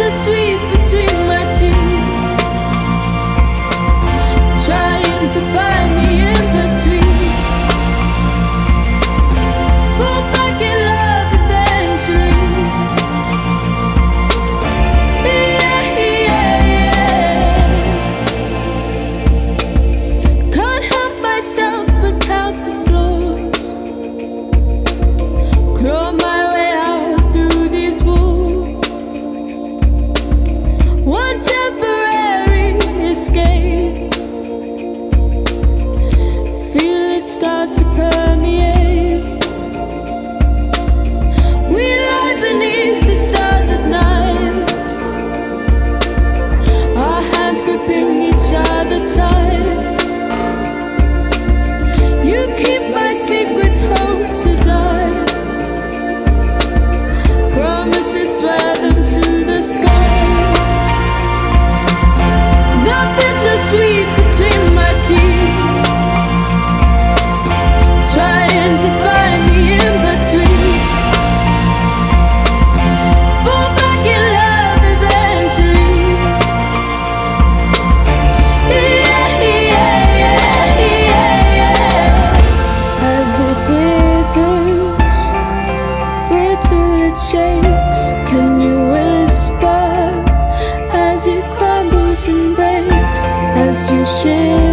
bittersweet between my teeth, trying to find the in-between. Fall back in love eventually. Yeah, yeah, yeah. Can't help myself but count the floors, claw my way out through these walls. One temporary escape, feel it start to permeate. We lie beneath the stars at night, our hands gripping each other tight. You keep my secrets, hope to die. Promises, swear them to the sky. The bittersweet between my teeth, trying to find the in-between. Fall back in love eventually. Yeah, yeah, yeah, yeah, yeah. As it withers, wait till it shakes. Can you whisper as it crumbles and breaks? As you share